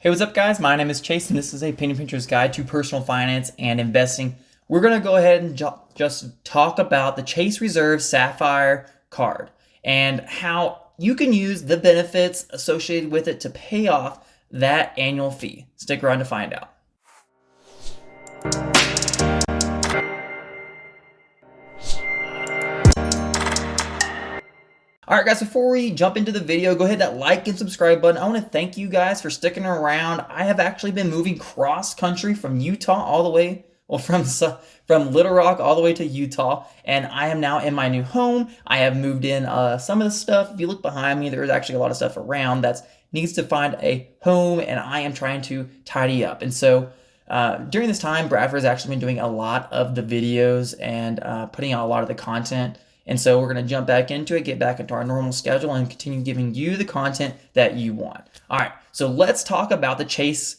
Hey, what's up, guys? My name is Chase, and this is a Penny Pincher's Guide to Personal Finance and Investing. We're going to go ahead and just talk about the Chase Reserve Sapphire card and how you can use the benefits associated with it to pay off that annual fee. Stick around to find out. All right, guys, before we jump into the video, go ahead that like and subscribe button. I want to thank you guys for sticking around. I have actually been moving cross country from Utah all the way, well, from Little Rock all the way to Utah, and I am now in my new home. I have moved in some of the stuff. If you look behind me, there's actually a lot of stuff around that needs to find a home, and I am trying to tidy up. And so during this time, Bradford has actually been doing a lot of the videos and putting out a lot of the content. And so we're going to jump back into it, get back into our normal schedule, and continue giving you the content that you want. All right, so let's talk about the Chase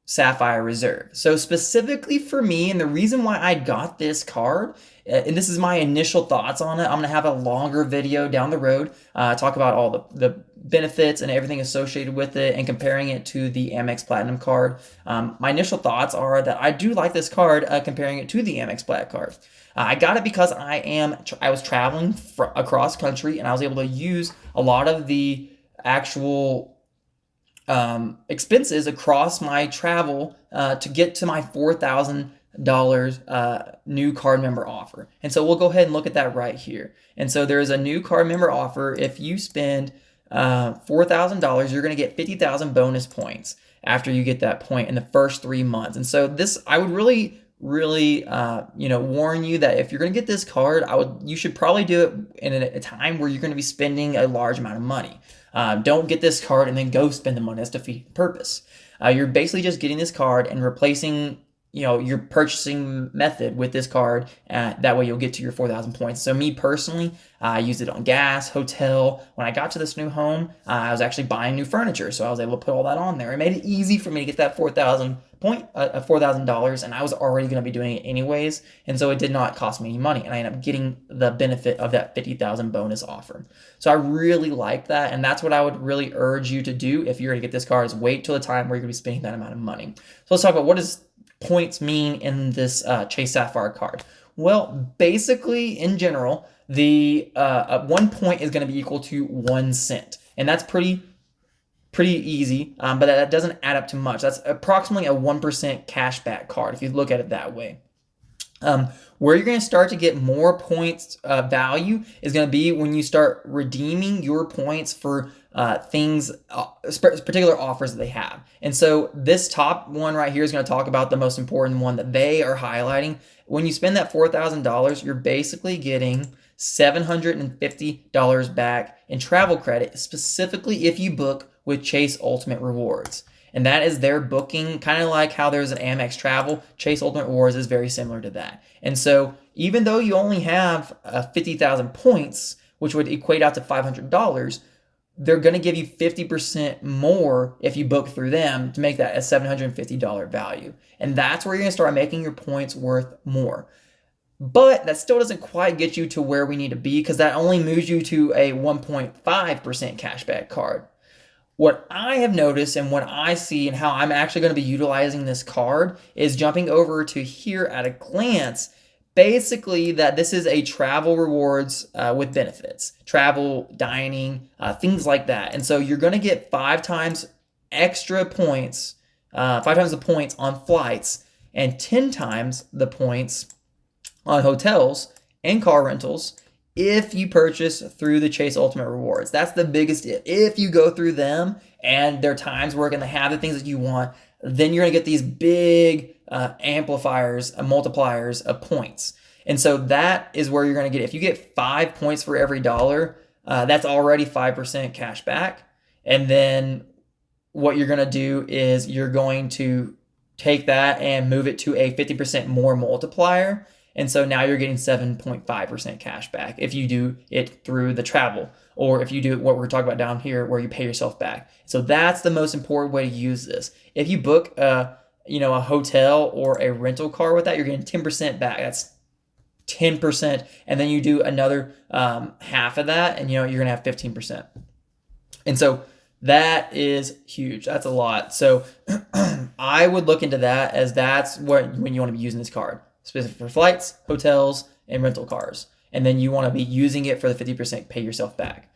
Sapphire Reserve. So specifically for me, and the reason why I got this card, and this is my initial thoughts on it. I'm going to have a longer video down the road, talk about all the benefits and everything associated with it and comparing it to the Amex Platinum card. My initial thoughts are that I do like this card comparing it to the Amex Platinum card. I got it because I was traveling across country, and I was able to use a lot of the actual expenses across my travel to get to my $4,000 new card member offer. And so we'll go ahead and look at that right here. And so there's a new card member offer. If you spend $4,000, you're going to get 50,000 bonus points after you get that point in the first 3 months. And so this, I would really warn you that if you're going to get this card, you should probably do it in a time where you're going to be spending a large amount of money. Don't get this card and then go spend the money. That's defeating the purpose. You're basically just getting this card and replacing your purchasing method with this card. That way you'll get to your 4,000 points. So me personally, I used it on gas, hotel. When I got to this new home, I was actually buying new furniture, so I was able to put all that on there. It made it easy for me to get that $4,000, and I was already going to be doing it anyways, and so it did not cost me any money, and I ended up getting the benefit of that 50,000 bonus offer. So I really like that, and that's what I would really urge you to do if you're going to get this card, is wait till the time where you're going to be spending that amount of money. So let's talk about what does points mean in this Chase Sapphire card. Well, basically, in general, the 1 point is going to be equal to 1 cent, and that's pretty easy, but that doesn't add up to much. That's approximately a 1% cashback card if you look at it that way. Where you're going to start to get more points value is going to be when you start redeeming your points for things, particular offers that they have. And so this top one right here is going to talk about the most important one that they are highlighting. When you spend that $4,000, you're basically getting $750 back in travel credit, specifically if you book with Chase Ultimate Rewards. And that is their booking, kind of like how there's an Amex Travel. Chase Ultimate Rewards is very similar to that. And so even though you only have 50,000 points, which would equate out to $500, they're going to give you 50% more if you book through them to make that a $750 value. And that's where you're going to start making your points worth more. But that still doesn't quite get you to where we need to be, because that only moves you to a 1.5% cashback card. What I have noticed and what I see and how I'm actually going to be utilizing this card is jumping over to here at a glance. Basically, that this is a travel rewards with benefits, travel, dining, things like that. And so you're going to get 5 times extra points, 5 times the points on flights, and 10 times the points on hotels and car rentals if you purchase through the Chase Ultimate Rewards. That's the biggest if you go through them and their times work and they have the things that you want, then you're going to get these big amplifiers, multipliers of points. And so that is where you're going to get, if you get 5 points for every dollar, that's already 5% cash back. And then what you're going to do is you're going to take that and move it to a 50% more multiplier. And so now you're getting 7.5% cash back if you do it through the travel, or if you do what we're talking about down here where you pay yourself back. So that's the most important way to use this. If you book a hotel or a rental car with that, you're getting 10% back. That's 10%. And then you do another half of that, and you're going to have 15%. And so That is huge. That's a lot. So I would look into that, as that's when you want to be using this card, specific for flights, hotels, and rental cars. And then you want to be using it for the 50% pay yourself back.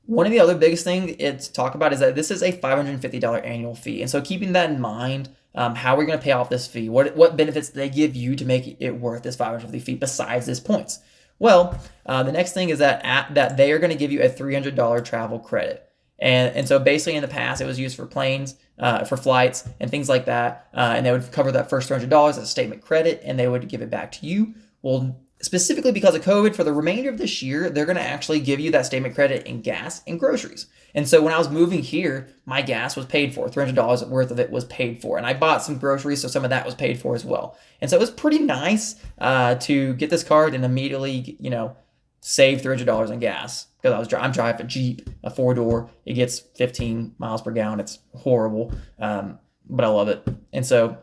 One of the other biggest things to talk about is that this is a $550 annual fee. And so keeping that in mind, how are we going to pay off this fee? What benefits do they give you to make it worth this $550 fee besides this points? Well, the next thing is that they are going to give you a $300 travel credit. And so basically in the past, it was used for planes, for flights and things like that. And they would cover that first $300 as a statement credit, and they would give it back to you. Well, specifically because of COVID, for the remainder of this year, they're going to actually give you that statement credit in gas and groceries. And so when I was moving here, my gas was paid for. $300 worth of it was paid for. And I bought some groceries, so some of that was paid for as well. And so it was pretty nice to get this card and immediately, save $300 in gas, because I'm driving a Jeep, a 4-door. It gets 15 miles per gallon. It's horrible, but I love it. And so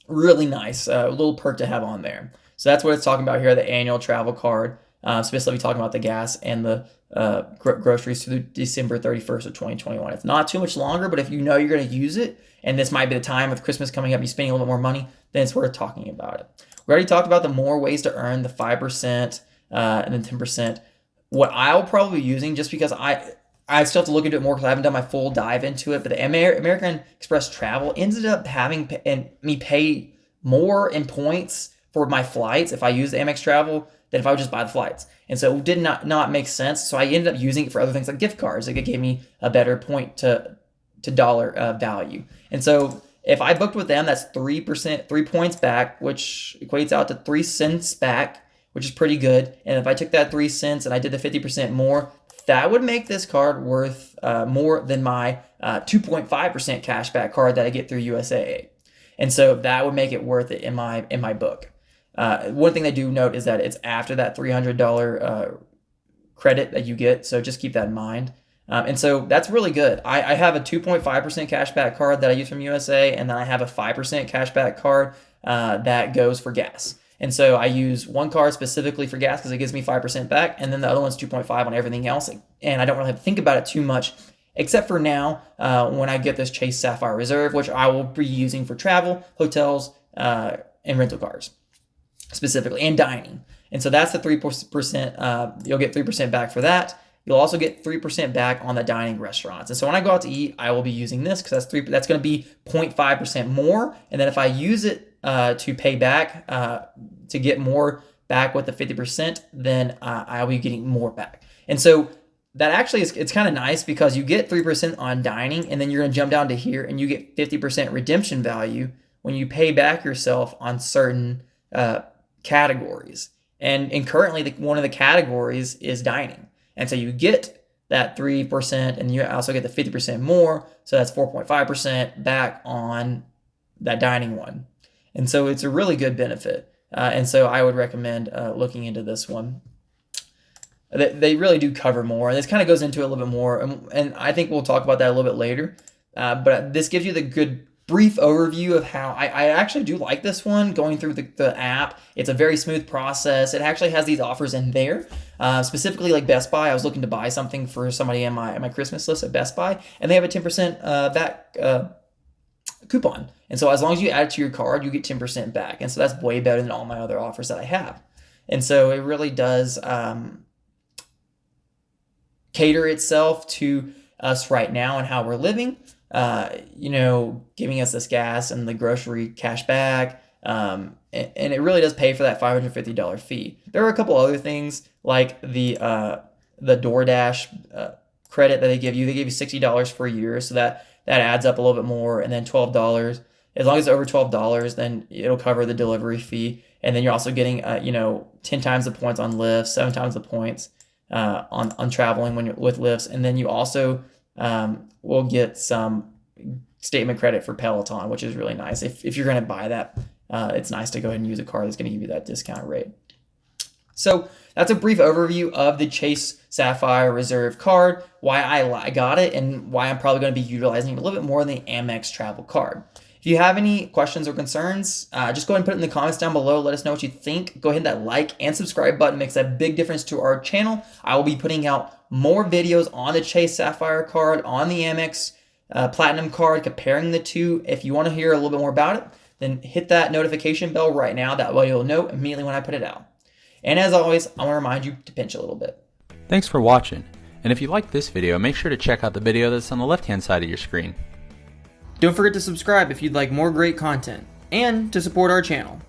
really nice, a little perk to have on there. So that's what it's talking about here, the annual travel card, specifically talking about the gas and the groceries through December 31st of 2021. It's not too much longer, but if you know you're going to use it, and this might be the time with Christmas coming up, you spending a little bit more money, then it's worth talking about it. We already talked about the more ways to earn, the 5%, and then 10%. What I'll probably be using, just because I still have to look into it more because I haven't done my full dive into it, but the American Express Travel ended up having me pay more in points for my flights if I use the Amex Travel than if I would just buy the flights. And so it did not make sense. So I ended up using it for other things like gift cards. Like, it gave me a better point to dollar value. And so if I booked with them, that's 3%, 3 points back, which equates out to 3 cents back, which is pretty good. And if I took that 3 cents and I did the 50% more, that would make this card worth more than my 2.5% cashback card that I get through USAA. And so that would make it worth it in my book. One thing they do note is that it's after that $300 credit that you get, so just keep that in mind. And so that's really good. I have a 2.5% cashback card that I use from USA, and then I have a 5% cashback card that goes for gas. And so I use one card specifically for gas because it gives me 5% back, and then the other one's 2.5 on everything else. And I don't really have to think about it too much, except for now when I get this Chase Sapphire Reserve, which I will be using for travel, hotels, and rental cars specifically, and dining. And so that's the 3%. You'll get 3% back for that. You'll also get 3% back on the dining restaurants. And so when I go out to eat, I will be using this because that's going to be 0.5% more. And then if I use it to pay back, to get more back with the 50%, then I'll be getting more back. And so that actually it's kind of nice because you get 3% on dining, and then you're going to jump down to here and you get 50% redemption value when you pay back yourself on certain categories. And currently one of the categories is dining. And so you get that 3%, and you also get the 50% more. So that's 4.5% back on that dining one. And so it's a really good benefit. And so I would recommend looking into this one. They really do cover more. And this kind of goes into it a little bit more. And I think we'll talk about that a little bit later. But this gives you the good brief overview of how I actually do like this one going through the app. It's a very smooth process. It actually has these offers in there. Specifically like Best Buy. I was looking to buy something for somebody in my Christmas list at Best Buy, and they have a 10% back coupon. And so as long as you add it to your card, you get 10% back. And so that's way better than all my other offers that I have. And so it really does cater itself to us right now and how we're living, giving us this gas and the grocery cash back. And it really does pay for that $550 fee. There are a couple other things like the DoorDash credit that they give you. They give you $60 for a year, so that adds up a little bit more, and then $12. As long as it's over $12, then it'll cover the delivery fee, and then you're also getting 10 times the points on Lyft, 7 times the points on traveling when you're with Lyft, and then you also will get some statement credit for Peloton, which is really nice. If you're going to buy that, it's nice to go ahead and use a card that's going to give you that discount rate. So that's a brief overview of the Chase Sapphire Reserve card, why I got it, and why I'm probably going to be utilizing it a little bit more than the Amex Travel card. If you have any questions or concerns, just go ahead and put it in the comments down below. Let us know what you think. Go ahead and hit that like and subscribe button. It makes a big difference to our channel. I will be putting out more videos on the Chase Sapphire card, on the Amex Platinum card, comparing the two. If you want to hear a little bit more about it, then hit that notification bell right now. That way you'll know immediately when I put it out. And as always, I want to remind you to pinch a little bit. Thanks for watching. And if you liked this video, make sure to check out the video that's on the left-hand side of your screen. Don't forget to subscribe if you'd like more great content, and to support our channel.